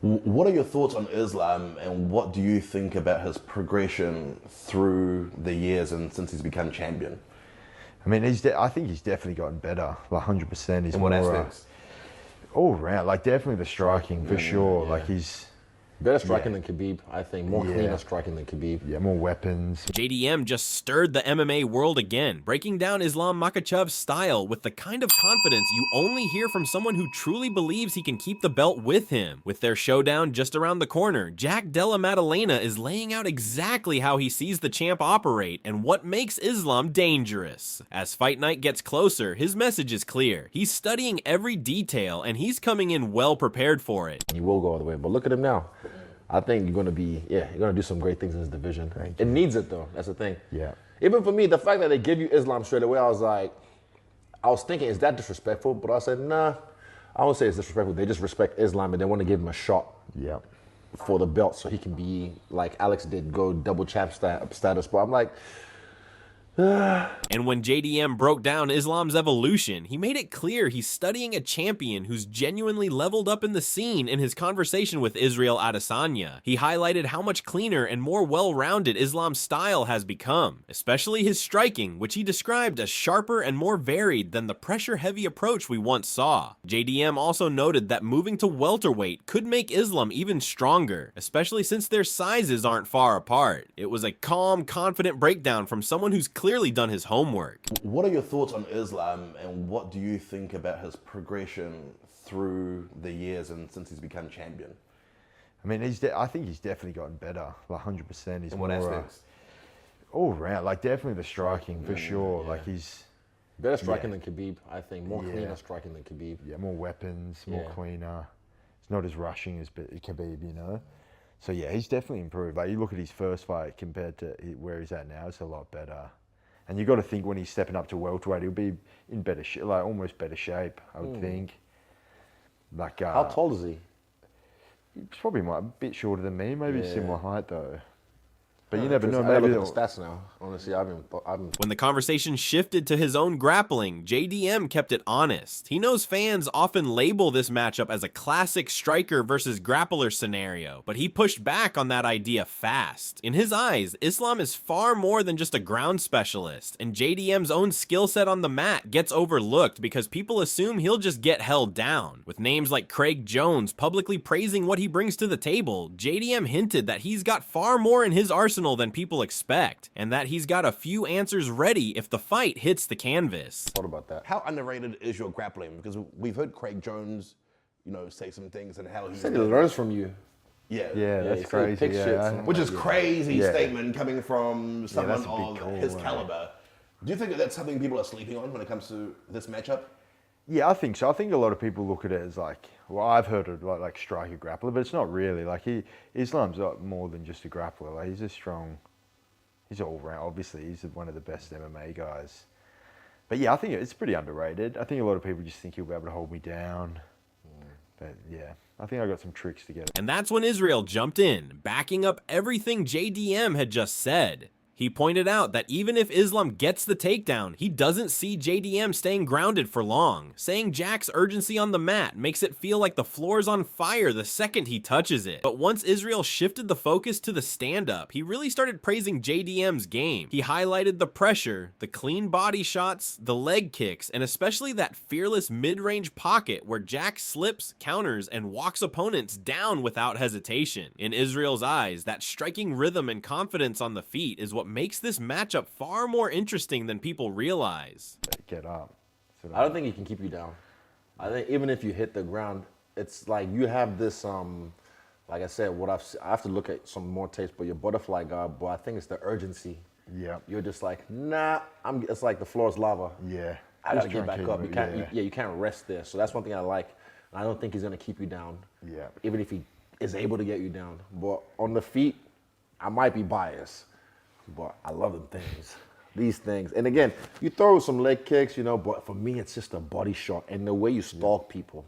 What are your thoughts on Islam, and what do you think about his progression through the years and since he's become champion? I mean, I think he's definitely gotten better, like 100%. He's In what more aspects? all round, like definitely the striking for sure. yeah. Like he's Better striking than Khabib, I think. More Yeah. cleaner striking than Khabib. more weapons. JDM just stirred the MMA world again, breaking down Islam Makhachev's style with the kind of confidence you only hear from someone who truly believes he can keep the belt with him. With their showdown just around the corner, Jack Della Maddalena is laying out exactly how he sees the champ operate and what makes Islam dangerous. As fight night gets closer, his message is clear. He's studying every detail and he's coming in well prepared for it. He will go all the way, but look at him now. I think you're going to do some great things in this division. It needs it, though. That's the thing. Yeah. Even for me, the fact that they give you Islam straight away, I was thinking, is that disrespectful? But I said, nah, I won't say it's disrespectful. They just respect Islam and they want to give him a shot Yeah. for the belt so he can be, like Alex did, go double champ status. But I'm like, And when JDM broke down Islam's evolution, he made it clear he's studying a champion who's genuinely leveled up in the scene in his conversation with Israel Adesanya. He highlighted how much cleaner and more well-rounded Islam's style has become, especially his striking, which he described as sharper and more varied than the pressure-heavy approach we once saw. JDM also noted that moving to welterweight could make Islam even stronger, especially since their sizes aren't far apart. It was a calm, confident breakdown from someone who's clearly done his homework. What are your thoughts on Islam, and what do you think about his progression through the years and since he's become champion? I mean, I think he's definitely gotten better, like 100%. He's In what more aspects? all round, like definitely the striking for sure. Like he's better striking than Khabib, I think. More Yeah. cleaner striking than Khabib. more weapons, more Yeah. cleaner. It's not as rushing as Khabib, you know. So yeah, he's definitely improved. Like you look at his first fight compared to where he's at now, it's a lot better. And you got to think when he's stepping up to welterweight, he'll be in better shape, like almost better shape, I would think. Like How tall is he? he's probably a bit shorter than me, maybe Yeah. similar height though. But you never know. I gotta Maybe look at the stats now. Honestly, I've been. When the conversation shifted to his own grappling, JDM kept it honest. He knows fans often label this matchup as a classic striker versus grappler scenario, but he pushed back on that idea fast. In his eyes, Islam is far more than just a ground specialist, and JDM's own skill set on the mat gets overlooked because people assume he'll just get held down. With names like Craig Jones publicly praising what he brings to the table, JDM hinted that he's got far more in his arsenal than people expect, and that he's got a few answers ready if the fight hits the canvas. Thought about that. How underrated is your grappling? Because we've heard Craig Jones, say some things and how He said he learns from you. Yeah, Yeah, he that's said he crazy. picks shit Yeah, from- which is crazy Yeah. statement coming from someone that's a big of call, his right? caliber. Do you think that that's something people are sleeping on when it comes to this matchup? Yeah, I think so. I think a lot of people look at it as like, well, I've heard it like striker grappler, but it's not really. Like Islam's more than just a grappler. Like he's all round. Obviously, he's one of the best MMA guys. But yeah, I think it's pretty underrated. I think a lot of people just think he'll be able to hold me down. But yeah, I think I got some tricks to get it. And that's when Israel jumped in, backing up everything JDM had just said. He pointed out that even if Islam gets the takedown, he doesn't see JDM staying grounded for long, saying Jack's urgency on the mat makes it feel like the floor's on fire the second he touches it. But once Israel shifted the focus to the stand-up, he really started praising JDM's game. He highlighted the pressure, the clean body shots, the leg kicks, and especially that fearless mid-range pocket where Jack slips, counters, and walks opponents down without hesitation. In Israel's eyes, that striking rhythm and confidence on the feet is what makes this matchup far more interesting than people realize. Get up. I don't think he can keep you down. I think even if you hit the ground, it's like you have this. Like I said, I have to look at some more tapes, but your butterfly guard. But I think it's the urgency. Yeah. You're just like, nah. It's like the floor's lava. Yeah. I gotta Just get try and back keep up. it, You can't. You can't rest there. So that's one thing I like. I don't think he's gonna keep you down. Yeah. Even if he is able to get you down, but on the feet, I might be biased. But I love them things, these things. And again, you throw some leg kicks, but for me, it's just a body shot. And the way you stalk people,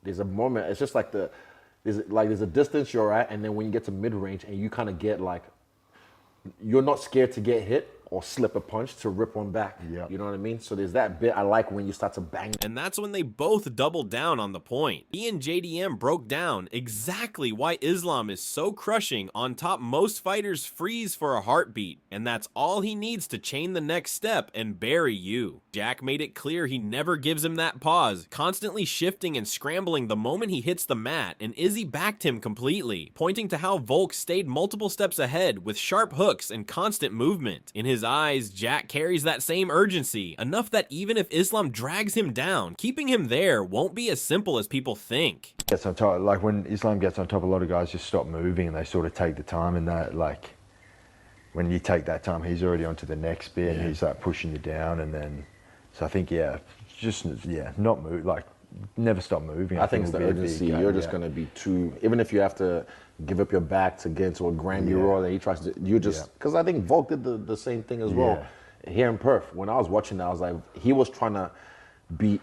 there's a moment, it's just like there's a distance you're at, and then when you get to mid-range and you kind of get like, you're not scared to get hit, or slip a punch to rip one back. Yep. You know what I mean? So there's that bit I like when you start to bang. And that's when they both doubled down on the point. He and JDM broke down exactly why Islam is so crushing on top most fighters freeze for a heartbeat, and that's all he needs to chain the next step and bury you. Jack made it clear he never gives him that pause, constantly shifting and scrambling the moment he hits the mat, and Izzy backed him completely, pointing to how Volk stayed multiple steps ahead with sharp hooks and constant movement. In his eyes, Jack carries that same urgency, enough that even if Islam drags him down, keeping him there won't be as simple as people think. Gets on top, like when Islam gets on top, a lot of guys just stop moving and they sort of take the time, and that, like, when you take that time, he's already onto the next bit and he's like pushing you down, and then, so I think, not move, like, never stop moving. I think it's the urgency. You're just going to be too, even if you have to give up your back to get into a Grammy roar that he tries to, you just, because I think Volk did the same thing as well here in Perth. When I was watching that, I was like, he was trying to beat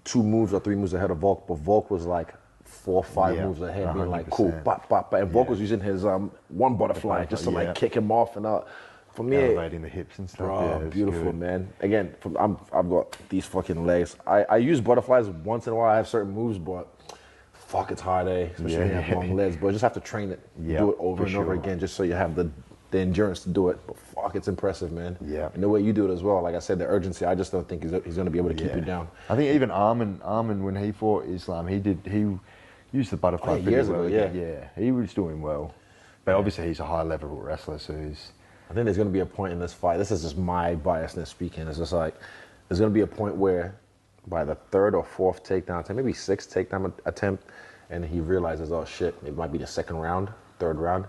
2 moves or 3 moves ahead of Volk, but Volk was like 4 or 5 moves ahead, being like, cool, bop, bop, and Volk was using his one butterfly just to like kick him off and out. For me, elevating the hips and stuff. Bro, beautiful, man. Again, I've got these fucking legs. I use butterflies once in a while. I have certain moves, but fuck, it's hard, especially when you have long legs. But you just have to train it, do it over and over again, just so you have the endurance to do it. But fuck, it's impressive, man. Yeah. And the way you do it as well. Like I said, the urgency. I just don't think he's going to be able to keep you down. I think even Armin, when he fought Islam, he used the butterfly years ago. He was doing well. But obviously he's a high level wrestler, so he's. I think there's going to be a point in this fight. This is just my biasness speaking. It's just like there's going to be a point where by the 3rd or 4th takedown attempt, maybe 6th takedown attempt, and he realizes, oh shit, it might be the 2nd round, 3rd round.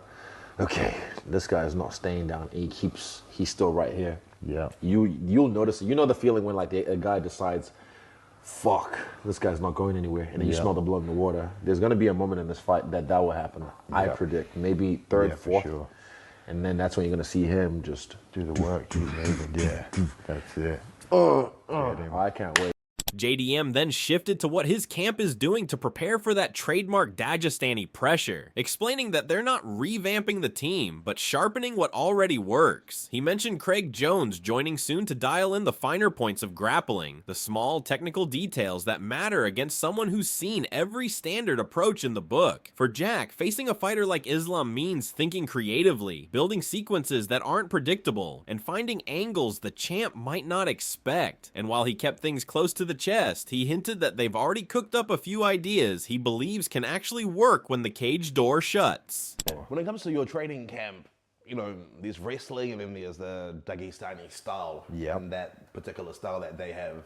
Okay, this guy is not staying down. He's still right here. Yeah. You'll notice it. You know the feeling when like a guy decides, fuck, this guy's not going anywhere, and then you smell the blood in the water. There's going to be a moment in this fight that will happen. I predict maybe 3rd, 4th. Sure. And then that's when you're going to see him just do the work. Keep moving. That's it. I can't wait. JDM then shifted to what his camp is doing to prepare for that trademark Dagestani pressure, explaining that they're not revamping the team, but sharpening what already works. He mentioned Craig Jones joining soon to dial in the finer points of grappling, the small technical details that matter against someone who's seen every standard approach in the book. For Jack, facing a fighter like Islam means thinking creatively, building sequences that aren't predictable, and finding angles the champ might not expect. And while he kept things close to the chest, he hinted that they've already cooked up a few ideas he believes can actually work when the cage door shuts. When it comes to your training camp, you know, there's wrestling and then there's the Dagestani style and that particular style that they have.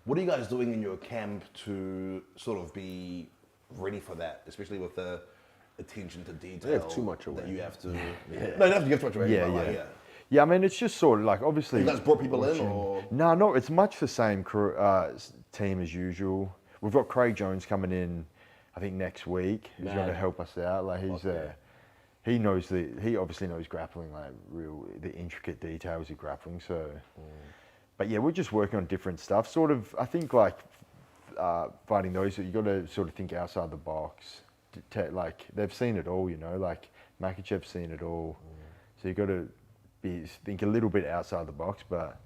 What are you guys doing in your camp to sort of be ready for that, especially with the attention to detail? They have too much away. That you have to. No, you don't have to give too much away. Yeah, I mean, it's just sort of like, obviously. You guys brought people in, or? No, it's much the same team as usual. We've got Craig Jones coming in, I think, next week. He's going to help us out. Like, he obviously knows grappling, like the intricate details of grappling. So, but yeah, we're just working on different stuff. Sort of, I think, like fighting those, you got to sort of think outside the box. Like, they've seen it all, you know. Like Makhachev's seen it all. So you got to think a little bit outside the box, but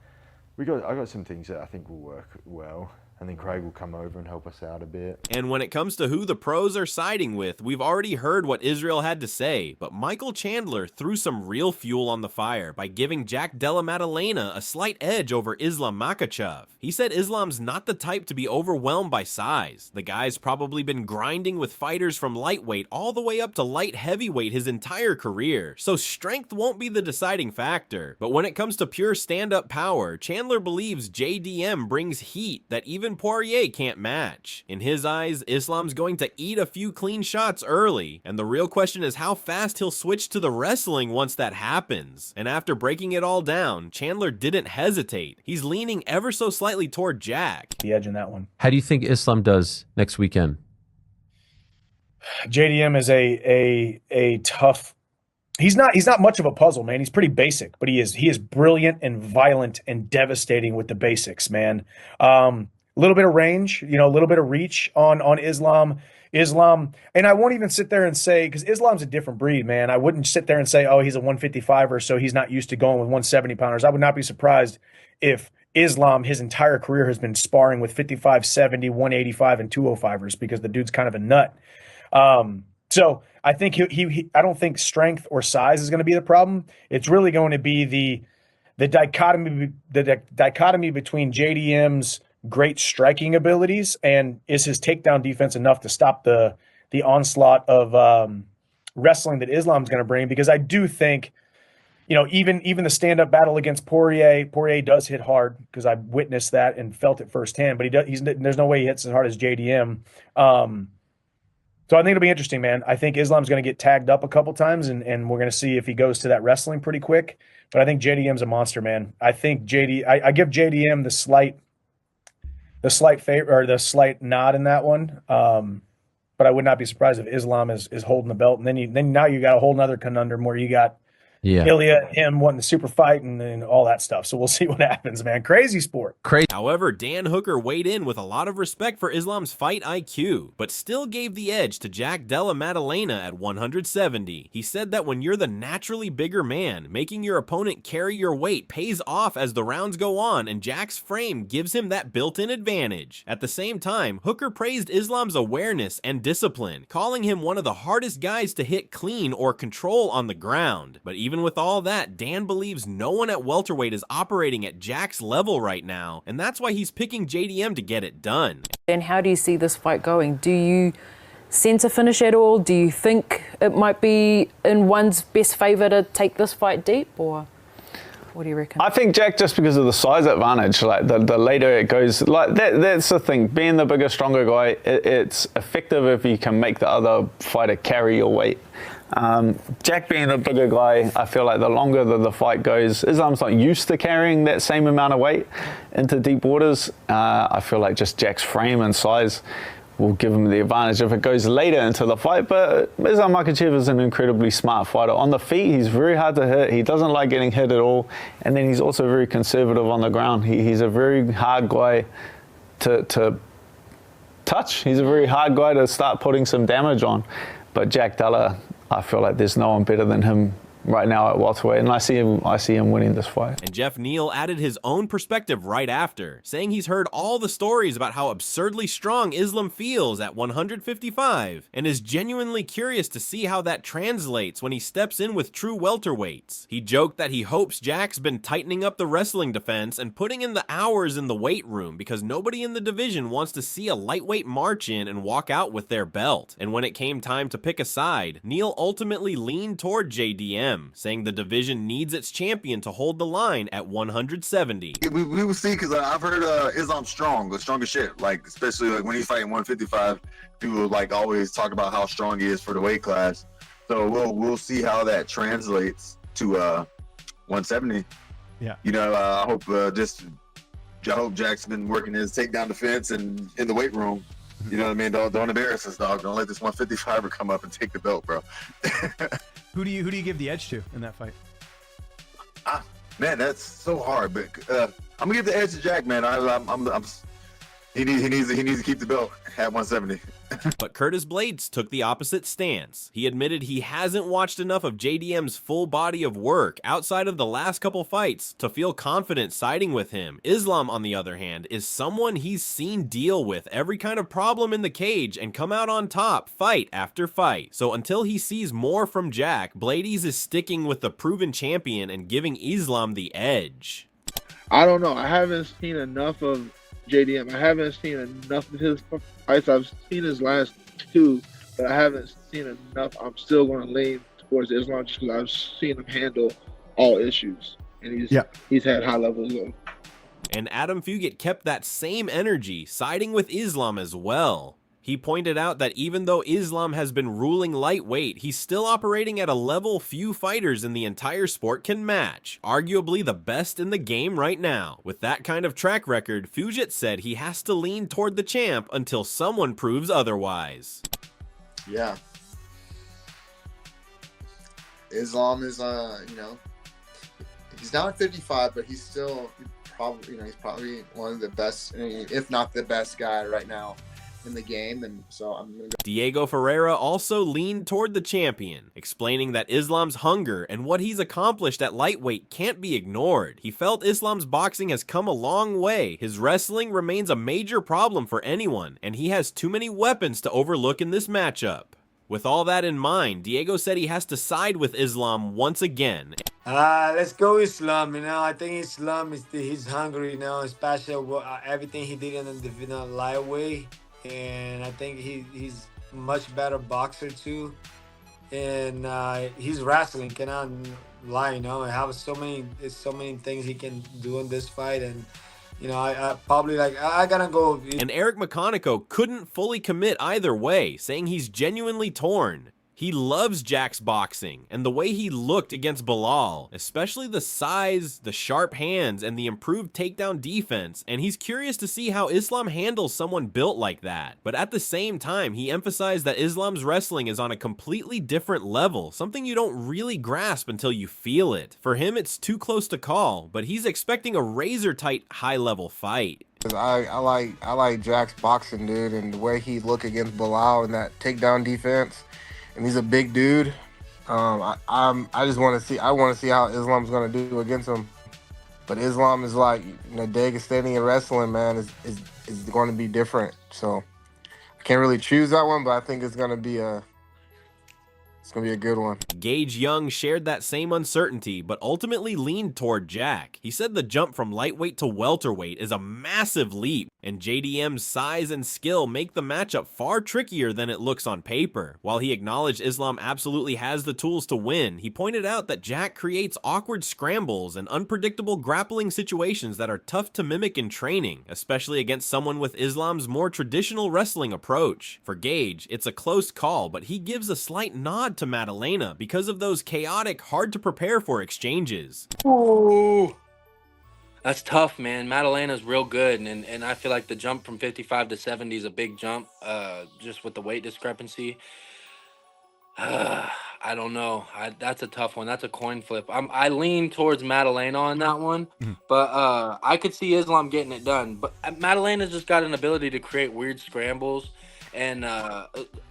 I got some things that I think will work well. And then Craig will come over and help us out a bit. And when it comes to who the pros are siding with, we've already heard what Israel had to say, but Michael Chandler threw some real fuel on the fire by giving Jack Della Maddalena a slight edge over Islam Makhachev. He said Islam's not the type to be overwhelmed by size. The guy's probably been grinding with fighters from lightweight all the way up to light heavyweight his entire career, so strength won't be the deciding factor. But when it comes to pure stand-up power, Chandler believes JDM brings heat that even Poirier can't match. In his eyes, Islam's going to eat a few clean shots early, and the real question is how fast he'll switch to the wrestling once that happens. And after breaking it all down, Chandler didn't hesitate. He's leaning ever so slightly toward Jack. The edge in that one. How do you think Islam does next weekend? JDM is a tough. He's not much of a puzzle, man. He's pretty basic, but he is brilliant and violent and devastating with the basics, man. a little bit of range, a little bit of reach on Islam. And I won't even sit there and say, because Islam's a different breed, man. I wouldn't sit there and say, oh, he's a 155er, so he's not used to going with 170 pounders. I would not be surprised if Islam, his entire career, has been sparring with 55, 70, 185, and 205ers because the dude's kind of a nut. So I think I don't think strength or size is going to be the problem. It's really going to be the dichotomy between JDM's great striking abilities and is his takedown defense enough to stop the onslaught of wrestling that Islam's going to bring. Because I do think, even the stand-up battle against Poirier does hit hard because I witnessed that and felt it firsthand. But there's no way he hits as hard as JDM. So I think it'll be interesting, man. I think Islam's going to get tagged up a couple times, and we're going to see if he goes to that wrestling pretty quick. But I think JDM's a monster, man. I think I give JDM the slight favor or the slight nod in that one. But I would not be surprised if Islam is holding the belt, and then now you got a whole nother conundrum where you got Ilya, him wanting the super fight and all that stuff. So we'll see what happens, man. Crazy sport. However, Dan Hooker weighed in with a lot of respect for Islam's fight IQ, but still gave the edge to Jack Della Maddalena at 170. He said that when you're the naturally bigger man, making your opponent carry your weight pays off as the rounds go on, and Jack's frame gives him that built-in advantage. At the same time, Hooker praised Islam's awareness and discipline, calling him one of the hardest guys to hit clean or control on the ground. But even with all that, Dan believes no one at welterweight is operating at Jack's level right now, and that's why he's picking JDM to get it done. And how do you see this fight going? Do you sense a finish at all? Do you think it might be in one's best favor to take this fight deep, or what do you reckon? I think Jack, just because of the size advantage, like the later it goes, like that's the thing. Being the bigger, stronger guy, it's effective if you can make the other fighter carry your weight. Jack being the bigger guy, I feel like the longer the fight goes, Islam's not used to carrying that same amount of weight into deep waters. I feel like just Jack's frame and size will give him the advantage if it goes later into the fight. But Islam Makhachev is an incredibly smart fighter. On the feet, he's very hard to hit. He doesn't like getting hit at all. And then he's also very conservative on the ground. He's a very hard guy to touch. He's a very hard guy to start putting some damage on. But Jack Della, I feel like there's no one better than him right now at welterweight, and I see him winning this fight. And Jeff Neal added his own perspective right after, saying he's heard all the stories about how absurdly strong Islam feels at 155, and is genuinely curious to see how that translates when he steps in with true welterweights. He joked that he hopes Jack's been tightening up the wrestling defense and putting in the hours in the weight room because nobody in the division wants to see a lightweight march in and walk out with their belt. And when it came time to pick a side, Neal ultimately leaned toward JDM, saying the division needs its champion to hold the line at 170. We will see, because I've heard Islam's strong as shit. Like, especially like when he's fighting 155, people like always talk about how strong he is for the weight class. So we'll see how that translates to 170. Yeah. I hope Jack's been working his takedown defense and in the weight room. You know what I mean? Don't embarrass us, dog. Don't let this 155er come up and take the belt, bro. Who do you give the edge to in that fight? Man, that's so hard. But I'm gonna give the edge to Jack, man. He needs to keep the belt at 170. But Curtis Blades took the opposite stance. He admitted he hasn't watched enough of JDM's full body of work outside of the last couple fights to feel confident siding with him. Islam, on the other hand, is someone he's seen deal with every kind of problem in the cage and come out on top fight after fight. So until he sees more from Jack, Blades is sticking with the proven champion and giving Islam the edge. I don't know. I haven't seen enough of JDM. I haven't seen enough of his fights. I've seen his last two, but I haven't seen enough. I'm still going to lean towards Islam just because I've seen him handle all issues, and he's had high levels of. And Adam Fugit kept that same energy, siding with Islam as well. He pointed out that even though Islam has been ruling lightweight, he's still operating at a level few fighters in the entire sport can match, arguably the best in the game right now. With that kind of track record, Fugit said he has to lean toward the champ until someone proves otherwise. Yeah. Islam is, he's now at 55, but he's still he's probably one of the best, if not the best guy right now in the game, and so I'm gonna go. Diego Ferreira also leaned toward the champion, explaining that Islam's hunger and what he's accomplished at lightweight can't be ignored. He felt Islam's boxing has come a long way. His wrestling remains a major problem for anyone, and he has too many weapons to overlook in this matchup. With all that in mind, Diego said he has to side with Islam once again. Let's go Islam. I think Islam he's hungry. Especially everything he did in the lightweight. And I think he's a much better boxer too, and he's wrestling. Cannot lie, I have so many things he can do in this fight, and I probably I gotta go. And Eric McConaughey couldn't fully commit either way, saying he's genuinely torn. He loves Jack's boxing and the way he looked against Bilal, especially the size, the sharp hands, and the improved takedown defense, and he's curious to see how Islam handles someone built like that. But at the same time, he emphasized that Islam's wrestling is on a completely different level, something you don't really grasp until you feel it. For him, it's too close to call, but he's expecting a razor-tight, high-level fight. I like Jack's boxing, dude, and the way he looked against Bilal and that takedown defense. And he's a big dude. I just want to see. I want to see how Islam's gonna do against him. But Islam is like, Dagestani and wrestling, man, is going to be different. So I can't really choose that one, but I think it's gonna be a good one. Gage Young shared that same uncertainty, but ultimately leaned toward Jack. He said the jump from lightweight to welterweight is a massive leap, and JDM's size and skill make the matchup far trickier than it looks on paper. While he acknowledged Islam absolutely has the tools to win, he pointed out that Jack creates awkward scrambles and unpredictable grappling situations that are tough to mimic in training, especially against someone with Islam's more traditional wrestling approach. For Gage, it's a close call, but he gives a slight nod to Maddalena because of those chaotic, hard to prepare for exchanges. Ooh. That's tough, man. Maddalena's real good, and I feel like the jump from 55 to 70 is a big jump, just with the weight discrepancy. I don't know. That's a tough one. That's a coin flip. I lean towards Maddalena on that one, but I could see Islam getting it done. But Maddalena's just got an ability to create weird scrambles, and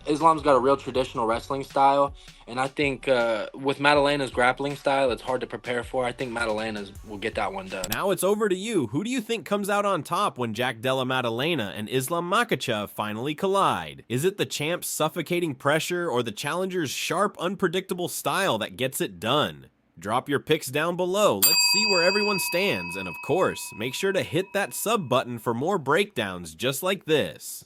Islam's got a real traditional wrestling style. And I think with Maddalena's grappling style, it's hard to prepare for. I think Maddalena's will get that one done. Now it's over to you. Who do you think comes out on top when Jack Della Maddalena and Islam Makhachev finally collide? Is it the champ's suffocating pressure or the challenger's sharp, unpredictable style that gets it done? Drop your picks down below. Let's see where everyone stands. And of course, make sure to hit that sub button for more breakdowns just like this.